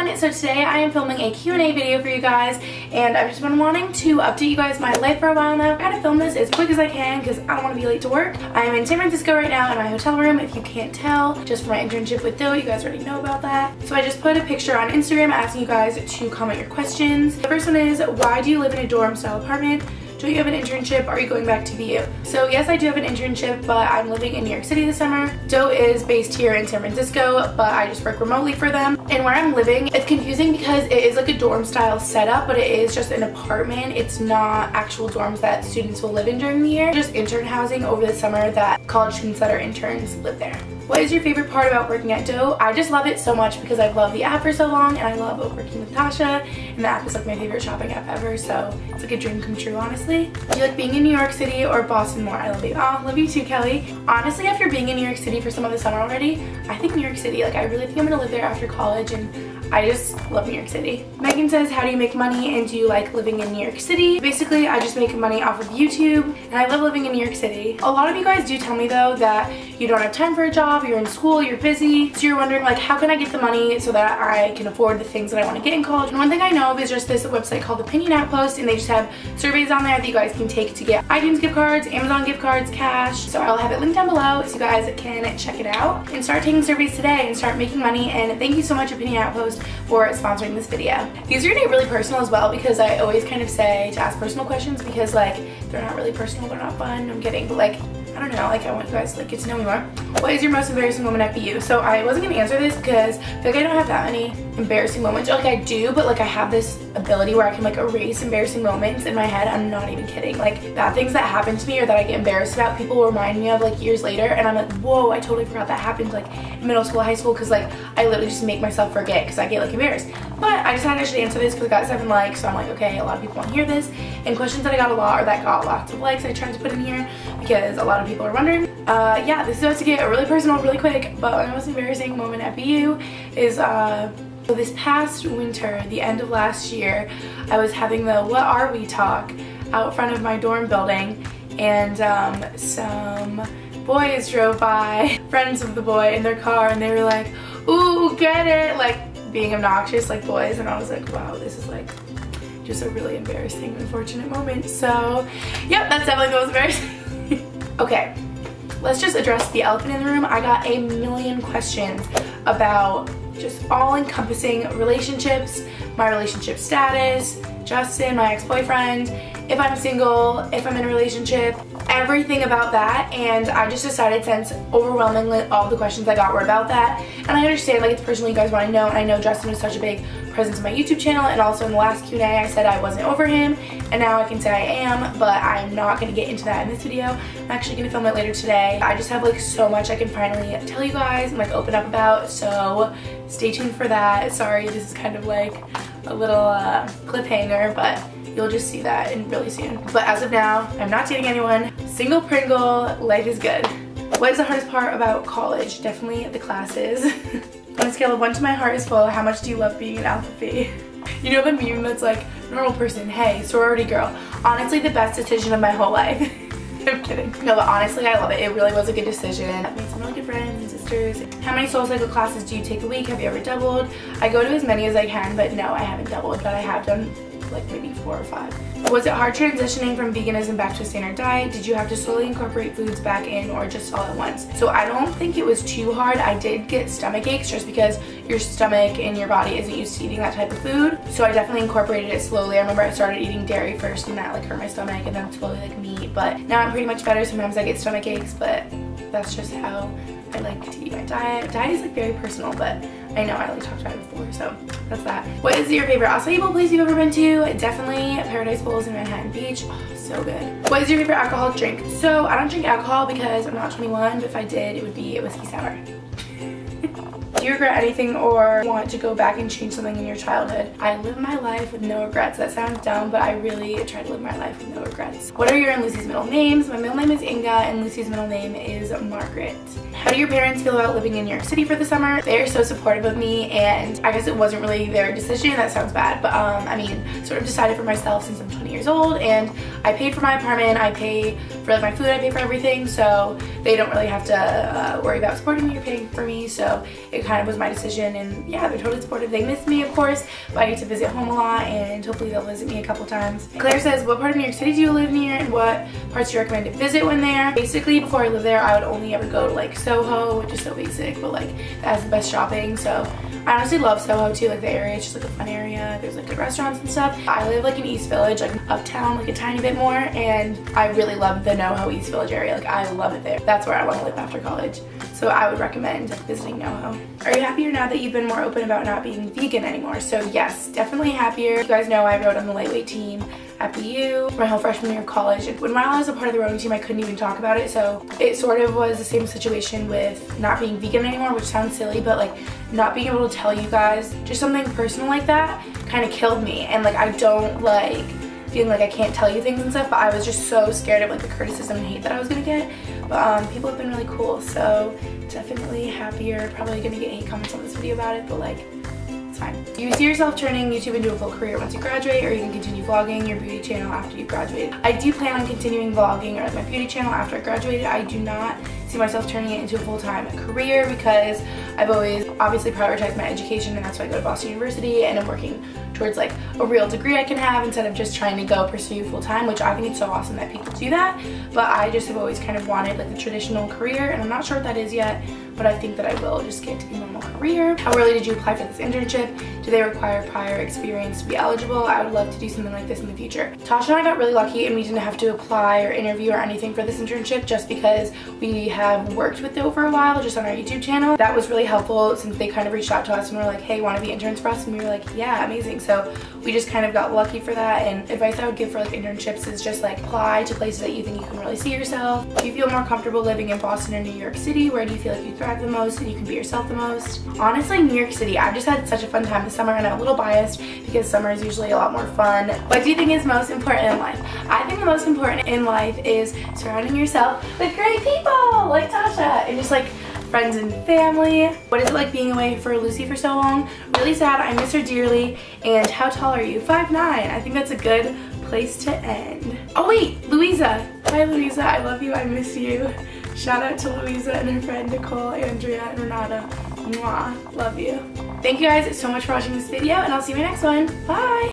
everyone, so today I am filming a Q&A video for you guys, and I've just been wanting to update you guys my life for a while now. I've got to film this as quick as I can because I don't want to be late to work. I am in San Francisco right now in my hotel room, if you can't tell, just for my internship with SOOO. You guys already know about that. So I just put a picture on Instagram asking you guys to comment your questions. The first one is, why do you live in a dorm style apartment? Do you have an internship? Are you going back to VU? So yes, I do have an internship, but I'm living in New York City this summer. SOOO is based here in San Francisco, but I just work remotely for them. And where I'm living, it's confusing because it is like a dorm style setup, but it is just an apartment. It's not actual dorms that students will live in during the year. Just intern housing over the summer that college students that are interns live there. What is your favorite part about working at SOOO? I just love it so much because I've loved the app for so long, and I love working with Tasha, and the app is like my favorite shopping app ever, so it's like a dream come true, honestly. Do you like being in New York City or Boston more? I love you. Oh, love you too, Kelly. Honestly, after being in New York City for some of the summer already, I think New York City, like I really think I'm gonna live there after college, and I just love New York City. Megan says, how do you make money and do you like living in New York City? Basically, I just make money off of YouTube, and I love living in New York City. A lot of you guys do tell me though that you don't have time for a job, you're in school, you're busy, so you're wondering like, how can I get the money so that I can afford the things that I want to get in college? And one thing I know of is just this website called Opinion Outpost, and they just have surveys on there that you guys can take to get iTunes gift cards, Amazon gift cards, cash. So I'll have it linked down below so you guys can check it out and start taking surveys today and start making money. And thank you so much, Opinion Outpost, for sponsoring this video. These are gonna get really personal as well because I always kind of say to ask personal questions because like they're not really personal, they're not fun, I'm kidding, but like I don't know, like I want you guys to like get to know me more. What is your most embarrassing moment at BU? So I wasn't gonna answer this because I feel like I don't have that many embarrassing moments. Or like I do, but like I have this ability where I can like erase embarrassing moments in my head. I'm not even kidding. Like bad things that happen to me or that I get embarrassed about, people will remind me of like years later, and I'm like, whoa, I totally forgot that happened like in middle school, high school, because like I literally just make myself forget because I get like embarrassed. But I decided I should answer this because I got 7 likes, so I'm like, okay, a lot of people want to hear this. And questions that I got a lot or that got lots of likes, I tried to put in here because a lot of people are wondering. Yeah, this is about to get really personal really quick, but my most embarrassing moment at BU is so this past winter, the end of last year, I was having the what are we talk out front of my dorm building, and some boys drove by, friends of the boy, in their car, and they were like, ooh, get it, like being obnoxious like boys, and I was like, wow, this is like just a really embarrassing, unfortunate moment. So yep, that's definitely the most embarrassing. Okay, let's just address the elephant in the room. I got a million questions about just all-encompassing relationships, my relationship status, Justin, my ex-boyfriend, if I'm single, if I'm in a relationship, everything about that. And I just decided, since overwhelmingly all the questions I got were about that, and I understand like it's personal, you guys want to know, and I know Justin was such a big presence in my YouTube channel, and also in the last Q&A I said I wasn't over him, and now I can say I am, but I'm not going to get into that in this video. I'm actually going to film it later today. I just have like so mumuch I can finally tell you guys and like open up about, so stay tuned for that. Sorry, this is kind of like a little cliffhanger, but you'll just see that in really soon. But as of now, I'm not dating anyone, single Pringle, life is good. What is the hardest part about college? Definitely the classes. On a scale of 1 to my heart is full, how much do you love being an Alpha Phi? You know the meme that's like, normal person, hey, sorority girl. Honestly, the best decision of my whole life. I'm kidding. No, but honestly, I love it. It really was a good decision. I've made some really good friends and sisters. How many Soul Cycle classes do you take a week? Have you ever doubled? I go to as many as I can, but no, I haven't doubled, but I have done like maybe 4 or 5. Was it hard transitioning from veganism back to a standard diet? Did you have to slowly incorporate foods back in or just all at once? So I don't think it was too hard. I did get stomach aches just because your stomach and your body isn't used to eating that type of food. So I definitely incorporated it slowly. I remember I started eating dairy first, and that like hurt my stomach, and then slowly like meat. But now I'm pretty much better. Sometimes I get stomach aches, but that's just how I like to eat my diet. Diet is like very personal, but I know I like talked about it before, so that's that. What is your favorite acai bowl place you've ever been to? Definitely Paradise Bowls in Manhattan Beach. Oh, so good. What is your favorite alcoholic drink? So I don't drink alcohol because I'm not 21, but if I did, it would be a whiskey sour. Do you regret anything or want to go back and change something in your childhood? I live my life with no regrets. That sounds dumb, but I really try to live my life with no regrets. What are your and Lucy's middle names? My middle name is Inga, and Lucy's middle name is Margaret. How do your parents feel about living in New York City for the summer? They're so supportive of me, and I guess it wasn't really their decision. That sounds bad, but I mean, sort of decided for myself since I'm 20 years old, and I paid for my apartment, I pay for like my food, I pay for everything, so they don't really have to worry about supporting me or paying for me, so it kind of was my decision, and yeah, they're totally supportive. They miss me, of course, but I get to visit home a lot, and hopefully they'll visit me a couple times. Claire says, what part of New York City do you live near, and what parts do you recommend to visit when there? Basically, before I lived there, I would only ever go to like SOHO, which is so basic, but like that has the best shopping. So I honestly love SOHO too, like the area, it's just like a fun area. There's like good restaurants and stuff. I live like in East Village, like uptown, like a tiny bit more, and I really love the NoHo East Village area. Like I love it there. That's where I want to live after college. So I would recommend visiting NoHo. Are you happier now that you've been more open about not being vegan anymore? So yes, definitely happier. You guys know I rode on the lightweight team at BU my whole freshman year of college. And while I was a part of the rowing team, I couldn't even talk about it. So it sort of was the same situation with not being vegan anymore, which sounds silly, but like not being able to tell you guys just something personal like that kind of killed me. And like I don't like feeling like I can't tell you things and stuff, but I was just so scared of like the criticism and hate that I was gonna get. But people have been really cool, so definitely happier. Probably gonna get hate comments on this video about it, but like it's fine. Do you see yourself turning YouTube into a full career once you graduate, or you can continue vlogging your beauty channel after you graduate? I do plan on continuing vlogging or like my beauty channel after I graduated. I do not see myself turning it into a full-time career because I've always obviously prioritized my education, and that's why I go to Boston University, and I'm working towards like a real degree I can have instead of just trying to go pursue full-time, which I think it's so awesome that people do that. But I just have always kind of wanted like the traditional career, and I'm not sure what that is yet, but I think that I will just get to the normal career. How early did you apply for this internship? Do they require prior experience to be eligible? I would love to do something like this in the future. Tasha and I got really lucky, and we didn't have to apply or interview or anything for this internship just because we have worked with Doe for a while just on our YouTube channel. That was really helpful since they kind of reached out to us and were like, hey, want to be interns for us? And we were like, yeah, amazing. So we just kind of got lucky for that. And advice I would give for like internships is just like apply to places that you think you can really see yourself. Do you feel more comfortable living in Boston or New York City? Where do you feel like you thrive the most and you can be yourself the most? Honestly, New York City. I've just had such a fun time this summer, and I'm a little biased because summer is usually a lot more fun. What do you think is most important in life? I think the most important in life is surrounding yourself with great people like Tasha, and just like friends and family. What is it like being away for Lucy for so long? Really sad. I miss her dearly. And how tall are you? 5'9". I think that's a good place to end. Oh wait, Louisa. Hi Louisa, I love you, I miss you. Shout out to Louisa and her friend Nicole, Andrea, and Renata. Mwah. Love you. Thank you guys so much for watching this video, and I'll see you in my next one. Bye!